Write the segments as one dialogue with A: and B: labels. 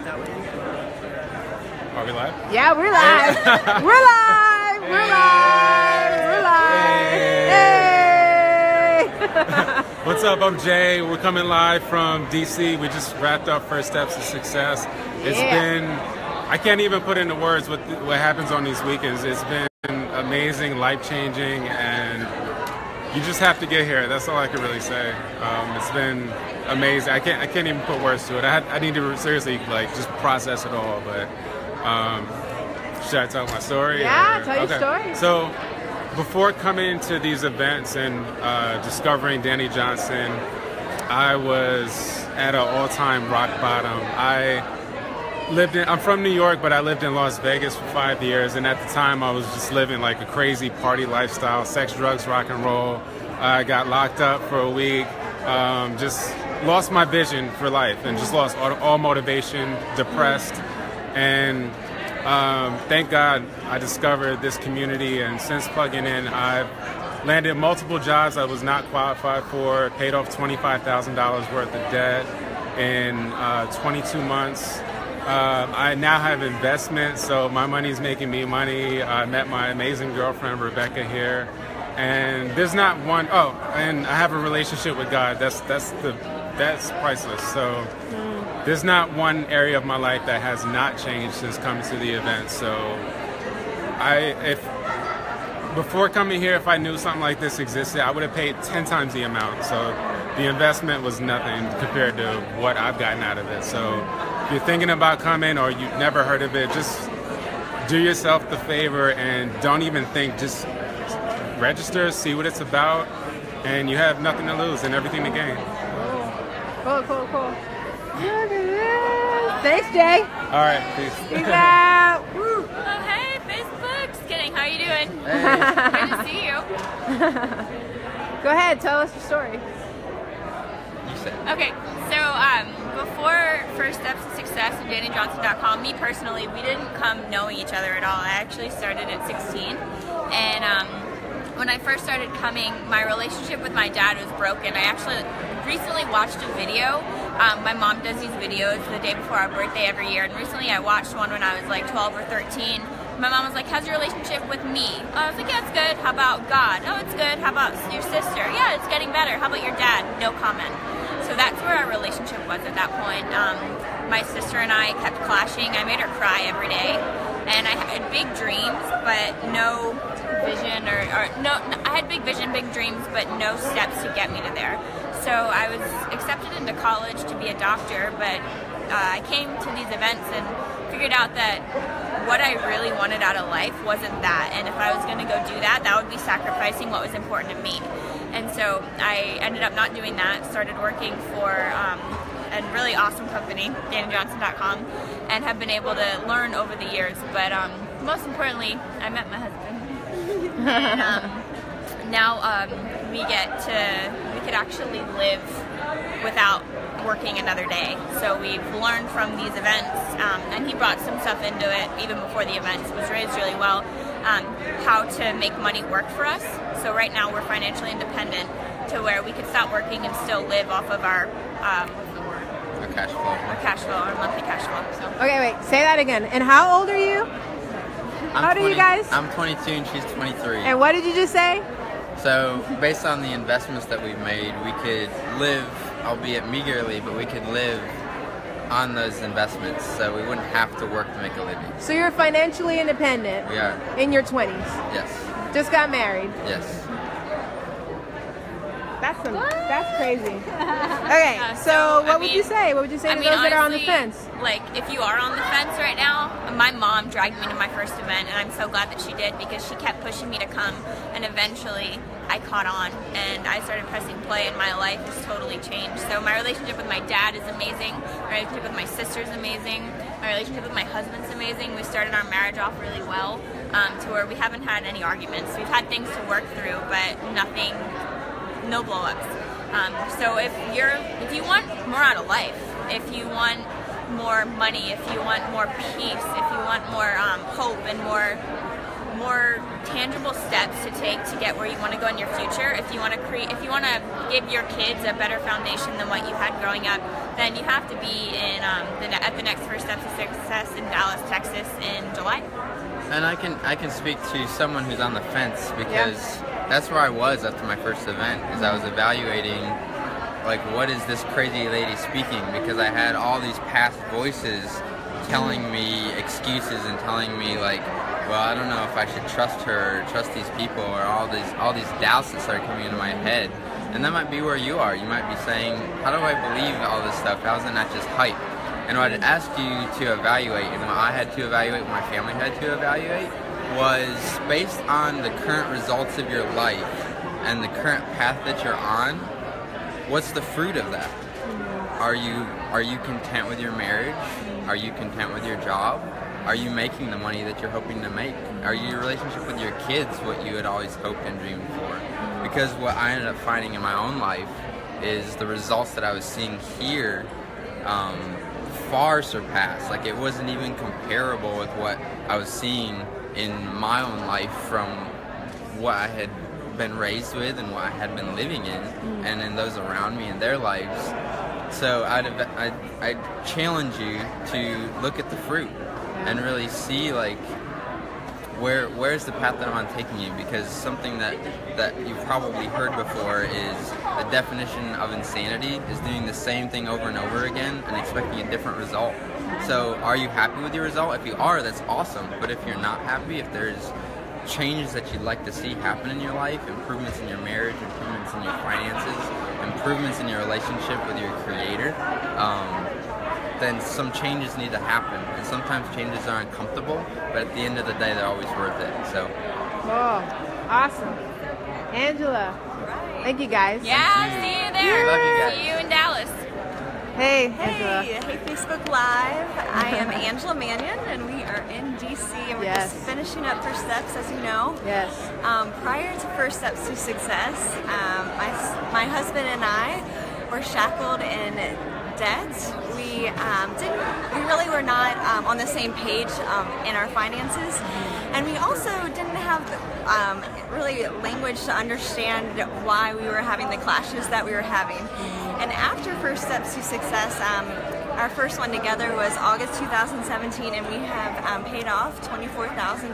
A: that way.
B: Are we live?
C: Yeah, we're live. We're live. We're live. We're live. Hey.
B: What's up? I'm Jay. We're coming live from DC. We just wrapped up First Steps to Success. It's been, I can't even put into words what happens on these weekends. It's been amazing, life-changing, and you just have to get here. That's all I can really say. It's been amazing. I can't even put words to it. I need to seriously just process it all. But should I tell my story?
C: Yeah, tell your story.
B: So before coming to these events and discovering Dani Johnson, I was at an all-time rock bottom. I'm from New York, but I lived in Las Vegas for 5 years, and at the time I was just living like a crazy party lifestyle, sex, drugs, rock and roll. I got locked up for a week, just lost my vision for life and just lost all motivation, depressed, and thank God I discovered this community, and since plugging in, I've landed multiple jobs I was not qualified for, paid off $25,000 worth of debt in 22 months. I now have investments, so my money's making me money. I met my amazing girlfriend, Rebecca, here. And there's not one, and I have a relationship with God. That's priceless. So there's not one area of my life that has not changed since coming to the event. So before coming here, if I knew something like this existed, I would have paid 10 times the amount. So the investment was nothing compared to what I've gotten out of it. So if you're thinking about coming or you've never heard of it, just do yourself the favor and don't even think. Just register, see what it's about, and you have nothing to lose and everything to gain.
C: Cool. Thanks, Jay.
B: All right, peace.
C: Peace out.
D: Oh, hey, Facebook. Just kidding. How you doing?
A: Hey.
D: Good to see you.
C: Go ahead, tell us your story.
D: Okay, so before First Steps to Success and DaniJohnson.com, me personally, we didn't come knowing each other at all. I actually started at 16, and when I first started coming, my relationship with my dad was broken. I actually recently watched a video. My mom does these videos the day before our birthday every year, and recently I watched one when I was like 12 or 13. My mom was like, how's your relationship with me? I was like, yeah, it's good. How about God? Oh, it's good. How about your sister? Yeah, it's getting better. How about your dad? No comment. So that's where our relationship was at that point. My sister and I kept clashing. I made her cry every day. And I had big dreams, but no vision I had big vision, big dreams, but no steps to get me to there. So I was accepted into college to be a doctor, but I came to these events and figured out that what I really wanted out of life wasn't that. And if I was going to go do that, that would be sacrificing what was important to me. And so I ended up not doing that, started working for a really awesome company, DaniJohnson.com, and have been able to learn over the years. But most importantly, I met my husband. And now we could actually live without working another day. So we've learned from these events, and he brought some stuff into it even before the events. It was raised really well. How to make money work for us. So right now we're financially independent to where we could stop working and still live off of our
A: Cash flow.
D: Our monthly cash flow. So.
C: Okay, wait, say that again. And how old are you? How old are you guys?
A: I'm 22 and she's 23.
C: And what did you just say?
A: So based on the investments that we've made, we could live, albeit meagerly, but we could live on those investments, so we wouldn't have to work to make a living.
C: So you're financially independent.
A: We are.
C: In your 20s.
A: Yes.
C: Just got married.
A: Yes.
C: That's crazy. Okay, so what would you say? What would you say to those that are on the fence?
D: Like, if you are on the fence right now, my mom dragged me to my first event, and I'm so glad that she did, because she kept pushing me to come, and eventually I caught on, and I started pressing play, and my life has totally changed. So my relationship with my dad is amazing. My relationship with my sister is amazing. My relationship with my husband's amazing. We started our marriage off really well, to where we haven't had any arguments. We've had things to work through, but no blow-ups. So if you want more out of life, if you want more money, if you want more peace, if you want more hope and more more tangible steps to take to get where you want to go in your future. If you want to give your kids a better foundation than what you had growing up, then you have to be in at the next First Steps to Success in Dallas, Texas in July.
A: And I can speak to someone who's on the fence, because that's where I was after my first event, is I was evaluating, like, what is this crazy lady speaking? Because I had all these past voices telling me excuses and telling me, like, well, I don't know if I should trust her or trust these people, or all these doubts that started coming into my head. And that might be where you are. You might be saying, how do I believe all this stuff? How is it not just hype? And what I'd ask you to evaluate, and what I had to evaluate, what my family had to evaluate, was based on the current results of your life and the current path that you're on, what's the fruit of that? Are you content with your marriage? Are you content with your job? Are you making the money that you're hoping to make? Are your relationship with your kids what you had always hoped and dreamed for? Because what I ended up finding in my own life is the results that I was seeing here far surpassed. Like, it wasn't even comparable with what I was seeing in my own life from what I had been raised with and what I had been living in, and in those around me in their lives. So I'd challenge you to look at the fruit and really see, like, where's the path that I'm taking you, because something that you've probably heard before is the definition of insanity is doing the same thing over and over again and expecting a different result. So are you happy with your result? If you are, that's awesome. But if you're not happy, if there's changes that you'd like to see happen in your life, improvements in your marriage, improvements in your finances, improvements in your relationship with your creator, then some changes need to happen. And sometimes changes are uncomfortable, but at the end of the day, they're always worth it. So.
C: Oh, awesome. Angela.
D: Right.
C: Thank you, guys.
D: Yeah, see you there.
A: Love you guys.
D: See you in Dallas.
C: Hey, Angela.
E: Hey, Facebook Live. I am Angela Mannion, and we are in DC, and we're just finishing up First Steps, as you know.
C: Yes.
E: Prior to First Steps to Success, my husband and I were shackled in debt. We really were not on the same page in our finances, and we also didn't have really language to understand why we were having the clashes that we were having. And after First Steps to Success, our first one together was August 2017, and we have paid off $24,000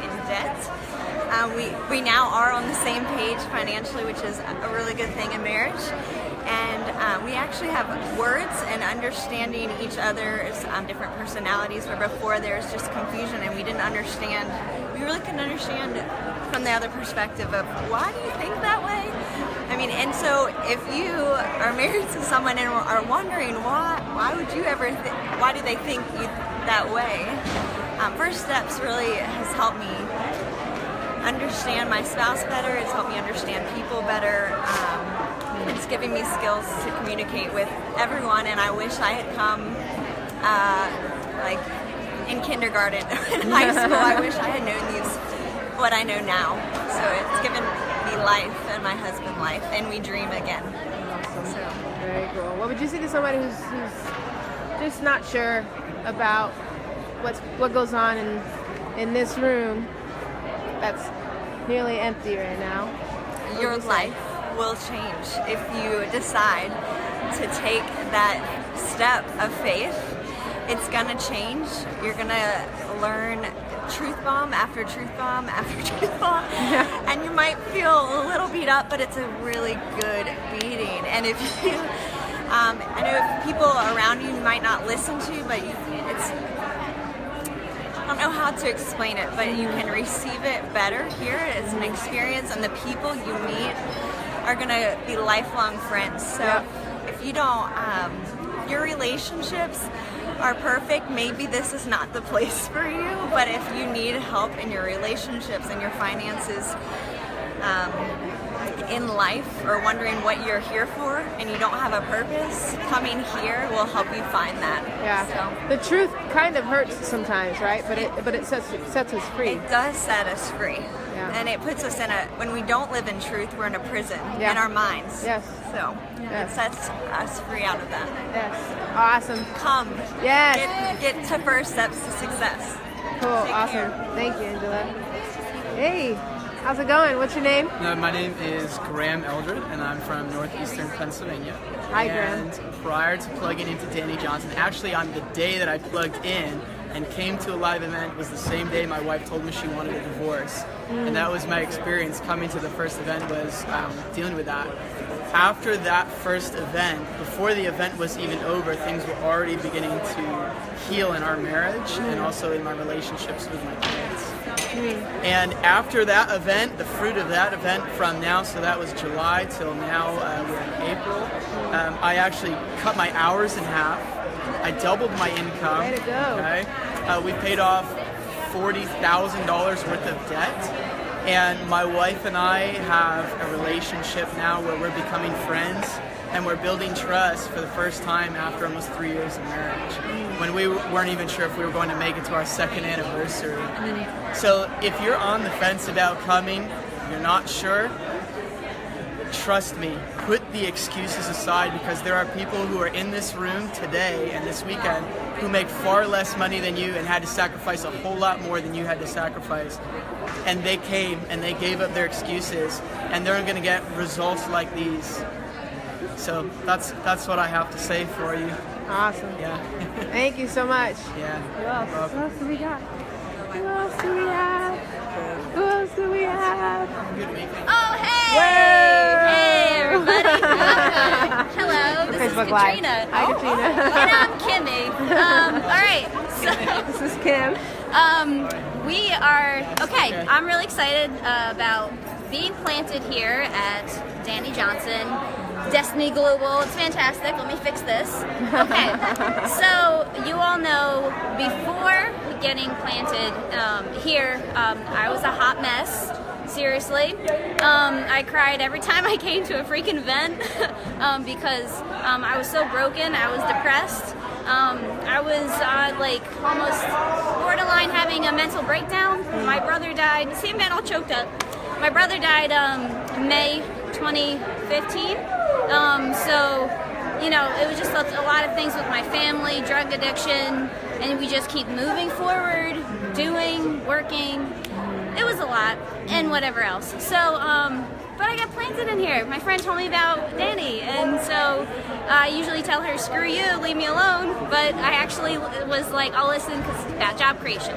E: in debt. We now are on the same page financially, which is a really good thing in marriage. And we actually have words and understanding each other's different personalities, where before there was just confusion and we didn't understand. We really couldn't understand from the other perspective of, why do you think that way? I mean, and so if you are married to someone and are wondering why would you ever why do they think you that way? First Steps really has helped me understand my spouse better. It's helped me understand people better. It's giving me skills to communicate with everyone, and I wish I had come like in kindergarten in high school. I wish I had known what I know now. So it's given me life and my husband life, and we dream again. So
C: very cool. What would you say to somebody who's just not sure about what goes on in this room that's nearly empty right now?
E: Your life will change if you decide to take that step of faith. It's gonna change. You're gonna learn truth bomb after truth bomb after truth bomb, and you might feel a little beat up, but it's a really good beating. And if you, I know people around you might not listen to, but I don't know how to explain it, but you can receive it better here. It's an experience, and the people you meet are gonna be lifelong friends. So if you don't, your relationships are perfect, maybe this is not the place for you, but if you need help in your relationships and your finances in life, or wondering what you're here for and you don't have a purpose, coming here will help you find that.
C: Yeah. So the truth kind of hurts sometimes, right? But it sets us free.
E: It does set us free.
C: Yeah.
E: And it puts us when we don't live in truth, we're in a prison in our minds.
C: Yes.
E: So it sets us free out of that.
C: Yes. Awesome.
E: Come.
C: Yes.
E: Get to First Steps to Success.
C: Cool.
E: Take
C: awesome.
E: care.
C: Thank you, Angela. Hey, how's it going? What's your name?
F: My name is Graham Eldred, and I'm from northeastern Pennsylvania.
C: Hi, Graham.
F: And prior to plugging into Dani Johnson, actually on the day that I plugged in and came to a live event was the same day my wife told me she wanted a divorce. And that was my experience coming to the first event, was dealing with that. After that first event, before the event was even over, things were already beginning to heal in our marriage and also in my relationships with my kids. And after that event, the fruit of that event from now, so that was July till now, we're in April, I actually cut my hours in half. I doubled my income.
C: Way to go.
F: Okay? We paid off $40,000 worth of debt. And my wife and I have a relationship now where we're becoming friends and we're building trust for the first time after almost 3 years of marriage, when we weren't even sure if we were going to make it to our second anniversary. So if you're on the fence about coming, you're not sure, trust me, put the excuses aside, because there are people who are in this room today and this weekend who make far less money than you and had to sacrifice a whole lot more than you had to sacrifice. And they came and they gave up their excuses, and they're going to get results like these. So that's what I have to say for you.
C: Awesome.
F: Yeah.
C: Thank you so much.
F: Yeah.
C: Who else? Who else do we got? Who else do we have? Who else do we have?
F: Good weekend.
D: Oh, hey!
C: Whoa!
D: Hey, everybody. Hello, this
C: Facebook
D: is
C: Live.
D: Katrina.
C: Hi, Katrina.
D: And I'm Kimmy. All right, so
C: This is Kim.
D: we are, okay, I'm really excited about being planted here at Dani Johnson, Destiny Global. It's fantastic. Let me fix this. Okay, so you all know before getting planted here, I was a hot mess. Seriously, I cried every time I came to a freaking event because I was so broken. I was depressed. I was like almost borderline having a mental breakdown. My brother died. See, I'm getting all choked up. My brother died May 2015. So, you know, it was just a lot of things with my family, drug addiction, and we just keep moving forward, doing, working. It was a lot, and whatever else. So, but I got planted in here. My friend told me about Dani, and so I usually tell her, screw you, leave me alone, but I actually was like, I'll listen because it's about job creation.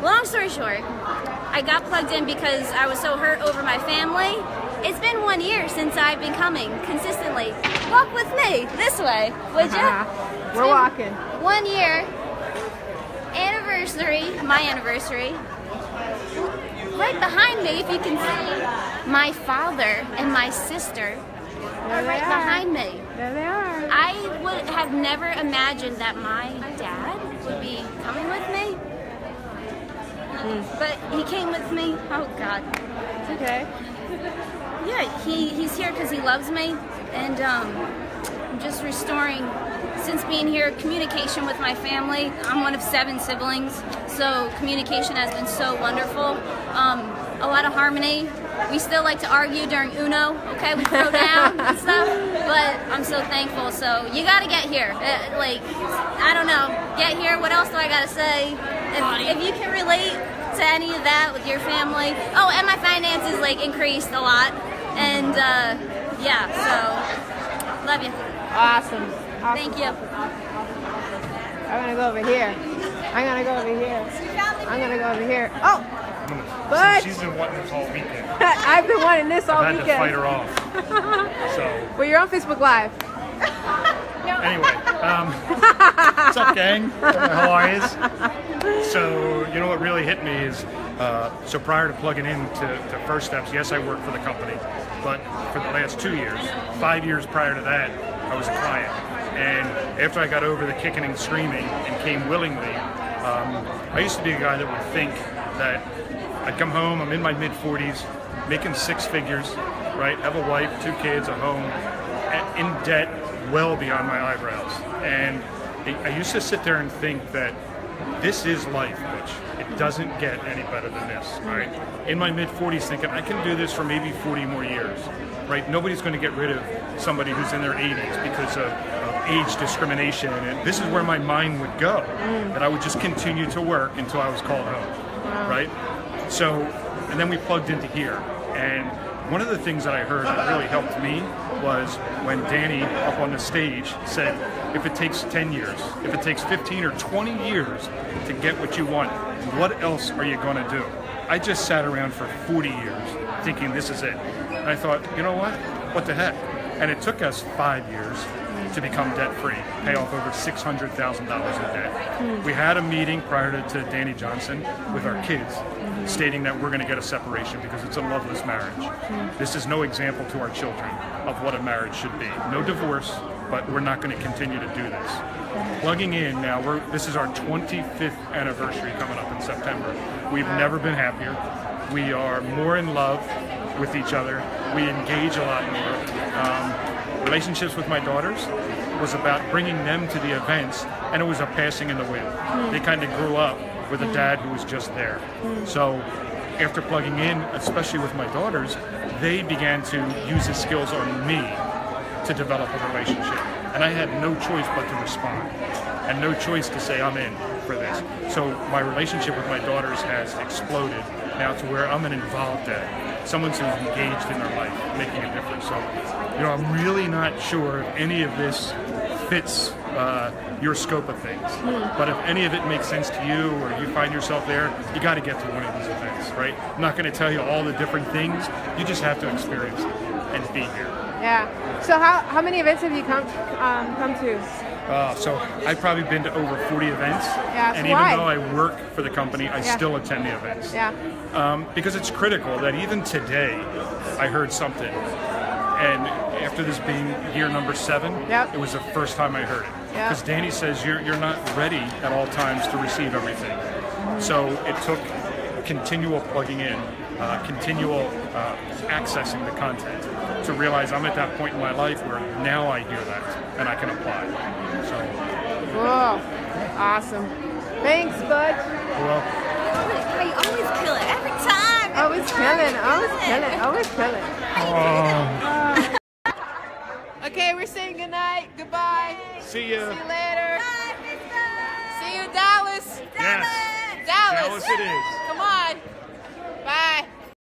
D: Long story short, I got plugged in because I was so hurt over my family. It's been 1 year since I've been coming consistently. Walk with me this way, would ya?
C: We're walking.
D: 1 year, anniversary, my anniversary. Right behind me, if you can see, my father and my sister are right behind me.
C: There they are.
D: I would have never imagined that my dad would be coming with me. But he came with me. Oh God.
C: It's okay.
D: Yeah, he's here because he loves me, and I'm just restoring, since being here, communication with my family. I'm one of 7 siblings, so communication has been so wonderful. A lot of harmony. We still like to argue during Uno, okay? We throw down and stuff, but I'm so thankful. So you gotta get here. Like, I don't know, get here. What else do I gotta say? If you can relate to any of that with your family. Oh, and my finances like increased a lot. And yeah, so love you.
C: Awesome.
D: Thank you.
C: I'm gonna go over here. I'm gonna go over here. I'm gonna go over here. Oh! But
G: She's been wanting this all weekend.
C: I've been wanting this all
G: I've had
C: weekend.
G: to fight her off. So
C: Well, you're on Facebook Live.
G: anyway, what's up, gang? How are you? So you know what really hit me is so prior to plugging in to First Steps, yes, I worked for the company, but for the last 2 years, 5 years prior to that, I was a client. And after I got over the kicking and screaming and came willingly, I used to be a guy that would think that I'd come home, I'm in my mid-40s, making 6 figures, right? Have a wife, 2 kids, a home, in debt well beyond my eyebrows. And I used to sit there and think that this is life, Butch. It doesn't get any better than this, all right? In my mid-40s thinking, I can do this for maybe 40 more years, right? Nobody's going to get rid of somebody who's in their 80s because of age discrimination. And this is where my mind would go, that I would just continue to work until I was called home, right? So And then we plugged into here. And one of the things that I heard that really helped me was when Dani up on the stage said, if it takes 10 years, if it takes 15 or 20 years to get what you want, what else are you going to do? I just sat around for 40 years thinking this is it. And I thought, you know what the heck? And it took us 5 years to become debt-free, pay off over $600,000 in debt. We had a meeting prior to Dani Johnson with our kids stating that we're going to get a separation because it's a loveless marriage. This is no example to our children of what a marriage should be. No divorce, but we're not going to continue to do this. Plugging in now, this is our 25th anniversary coming up in September. We've never been happier. We are more in love with each other. We engage a lot more. Relationships with my daughters was about bringing them to the events, and it was a passing in the wind. They kind of grew up with a dad who was just there. So after plugging in, especially with my daughters, they began to use his skills on me to develop a relationship. And I had no choice but to respond, and no choice to say I'm in for this. So my relationship with my daughters has exploded now to where I'm an involved dad, someone who's engaged in their life, making a difference. So, you know, I'm really not sure if any of this fits your scope of things. But if any of it makes sense to you, or you find yourself there, you got to get to one of these events, right? I'm not going to tell you all the different things. You just have to experience it and be here.
C: Yeah. So how many events have you come to?
G: So I've probably been to over 40 events, and even though I work for the company, I still attend the events. Because it's critical that even today, I heard something, and after this being year number 7, it was the first time I heard it. Because Dani says you're not ready at all times to receive everything. So it took continual plugging in, continual accessing the content to realize I'm at that point in my life where now I hear that and I can apply. So.
C: Cool. Awesome. Thanks, bud.
G: Well.
E: You always kill it every time.
C: Always killing. Always killing. Okay, we're saying goodnight. Goodbye.
G: See you.
C: See you later.
E: Bye,
C: See you, Dallas.
G: Yes.
C: Dallas.
G: Dallas it is.
C: Come on.